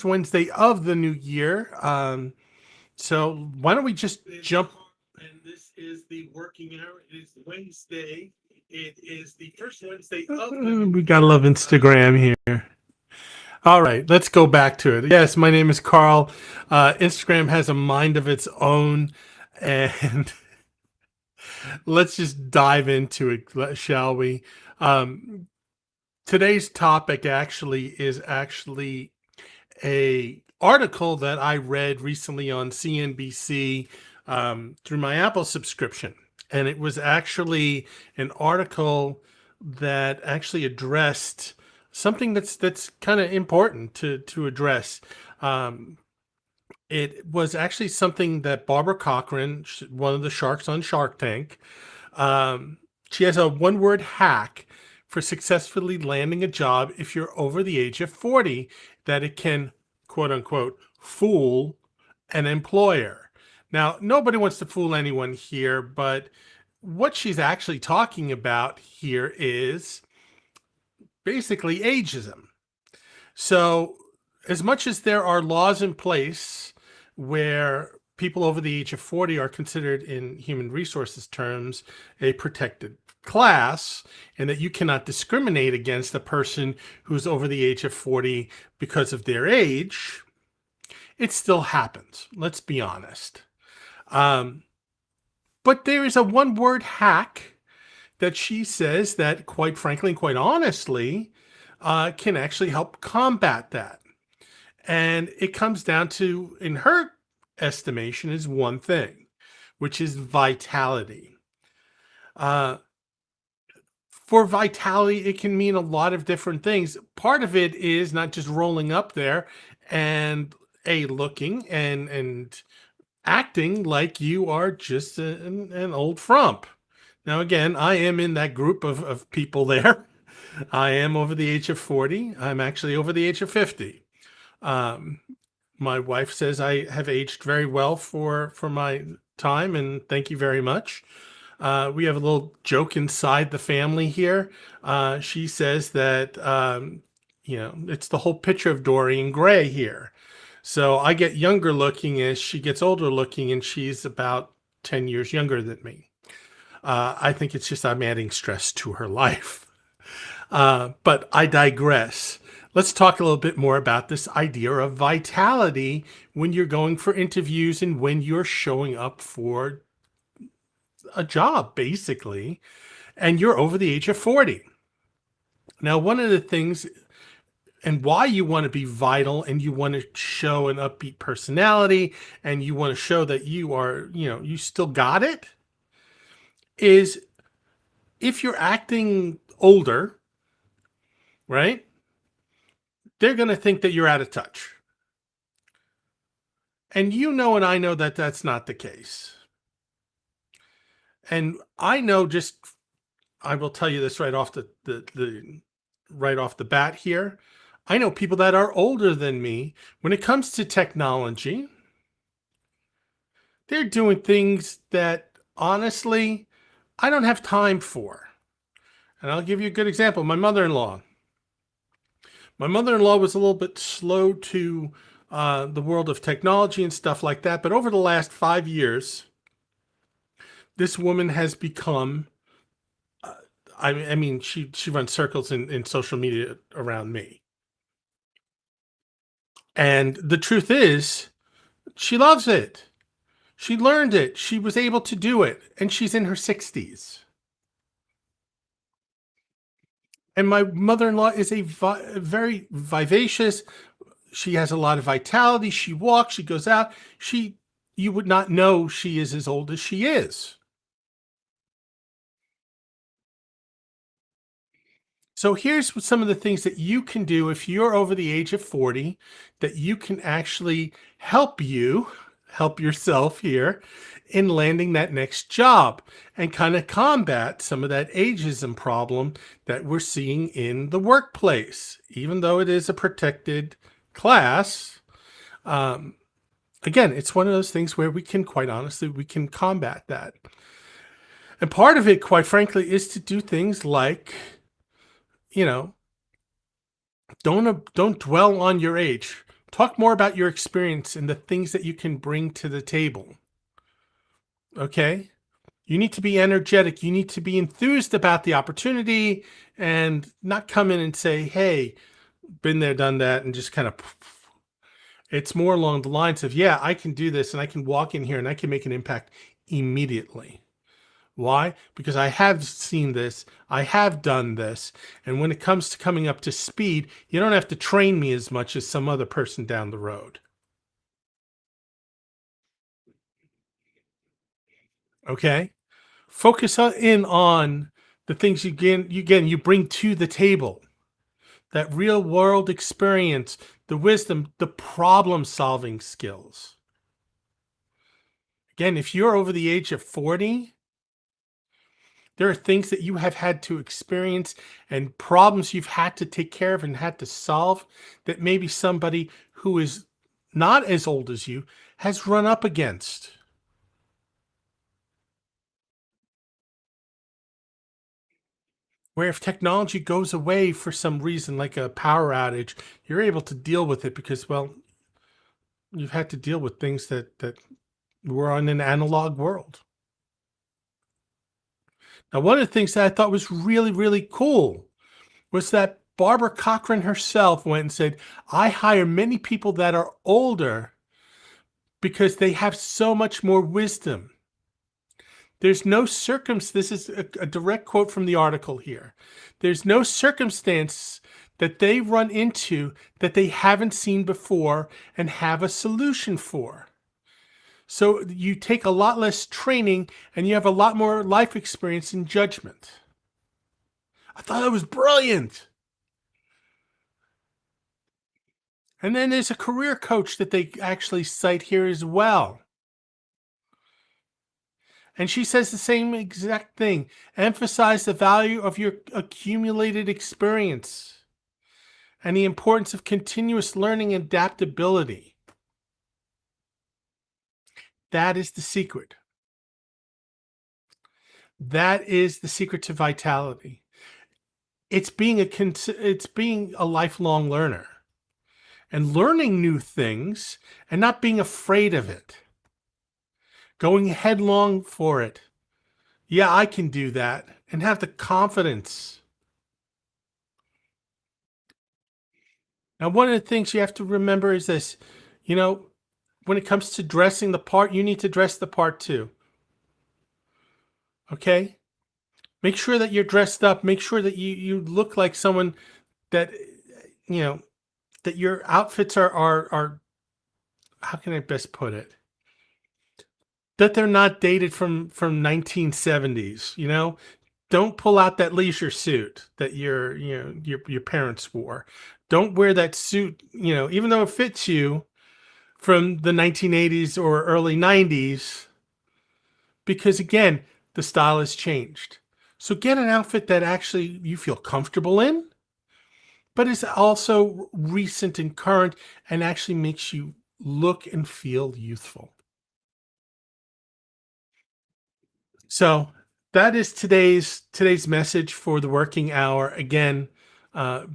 Wednesday of the new year. So why don't we just jump? And this is the working hour. It is Wednesday. It is the first Wednesday of the new We gotta love Instagram here. All right, let's go back to it. Yes, my name is Carl. Instagram has a mind of its own, and let's just dive into it, shall we? Um, Today's topic is actually a article that I read recently on CNBC through my Apple subscription, and it was actually an article that actually addressed something that's kind of important to address. Um, it was actually something that Barbara Cochran, one of the sharks on Shark Tank, um, she has a one-word hack for successfully landing a job if you're over the age of 40 that it can, quote unquote, fool an employer. Now, nobody wants to fool anyone here, but what she's actually talking about here is basically ageism. So, as much as there are laws in place where people over the age of 40 are considered, in human resources terms, a protected class, and that you cannot discriminate against a person who's over the age of 40 because of their age, it still happens. Let's be honest. Um, but there is a one word hack that she says that, quite frankly and quite honestly, can actually help combat that. And it comes down to, in her estimation, is one thing, which is vitality. Uh, for vitality, it can mean a lot of different things. Part of it is not just rolling up there and looking and acting like you are just an old frump. Now, again, I am in that group of people there. I am over the age of 40. I'm actually over the age of 50. Um, my wife says I have aged very well for my time, and thank you very much. We have a little joke inside the family here. She says that it's the whole picture of Dorian Gray here. So I get younger looking as she gets older looking, and she's about 10 years younger than me. I think it's just I'm adding stress to her life. But I digress. Let's talk a little bit more about this idea of vitality when you're going for interviews and when you're showing up for a job, basically, and you're over the age of 40. Now, one of the things and why you want to be vital and you want to show an upbeat personality and you want to show that you are, you still got it, is if you're acting older, right? They're going to think that you're out of touch. And and I know that that's not the case. And I know, just I will tell you this right off the right off the bat here. I know people that are older than me. When it comes to technology, they're doing things that honestly I don't have time for. And I'll give you a good example. My mother-in-law. My mother-in-law was a little bit slow to the world of technology and stuff like that. But over the last 5 years, this woman has become, I mean, she runs circles in social media around me. And the truth is, she loves it. She learned it. She was able to do it. And she's in her 60s. And my mother-in-law is very vivacious. She has a lot of vitality. She walks, she goes out. You would not know she is as old as she is. So here's some of the things that you can do if you're over the age of 40 that you can actually help yourself here in landing that next job and kind of combat some of that ageism problem that we're seeing in the workplace. Even though it is a protected class, again, it's one of those things where we can, quite honestly, we can combat that. And part of it, quite frankly, is to do things like, don't dwell on your age. Talk more about your experience and the things that you can bring to the table. Okay? You need to be energetic. You need to be enthused about the opportunity and not come in and say, "Hey, been there, done that," and just kind of. It's more along the lines of, "Yeah, I can do this and I can walk in here and I can make an impact immediately." Why? Because I have seen this, I have done this, and when it comes to coming up to speed, you don't have to train me as much as some other person down the road. Okay? Focus in on the things you bring to the table. That real world experience, the wisdom, the problem solving skills. Again, if you're over the age of 40, there are things that you have had to experience and problems you've had to take care of and had to solve that maybe somebody who is not as old as you has run up against. Where if technology goes away for some reason, like a power outage, you're able to deal with it because, well, you've had to deal with things that were in an analog world. Now, one of the things that I thought was really, really cool was that Barbara Cochran herself went and said, I hire many people that are older because they have so much more wisdom. There's no this is a direct quote from the article here. There's no circumstance that they run into that they haven't seen before and have a solution for. So you take a lot less training and you have a lot more life experience and judgment. I thought that was brilliant. And then there's a career coach that they actually cite here as well. And she says the same exact thing. Emphasize the value of your accumulated experience and the importance of continuous learning and adaptability. That is the secret. That is the secret to vitality. It's being a lifelong learner and learning new things and not being afraid of it. Going headlong for it. Yeah, I can do that and have the confidence. Now, one of the things you have to remember is this, you know, when it comes to dressing the part, you need to dress the part too. Okay? Make sure that you're dressed up. Make sure that you look like someone that, you know, that your outfits are how can I best put it? That they're not dated from 1970s, you know? Don't pull out that leisure suit that your parents wore. Don't wear that suit, even though it fits you from the 1980s or early 90s, because again, the style has changed. So get an outfit that actually you feel comfortable in, but is also recent and current and actually makes you look and feel youthful. So that is today's message for the working hour. Again,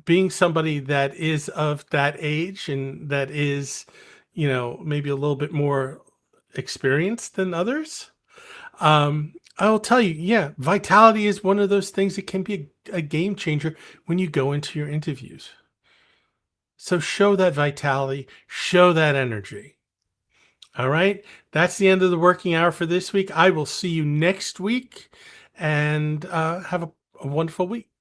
being somebody that is of that age and that is, maybe a little bit more experienced than others. I will tell you, yeah, vitality is one of those things that can be a game changer when you go into your interviews. So show that vitality, show that energy. All right. That's the end of the working hour for this week. I will see you next week and have a wonderful week.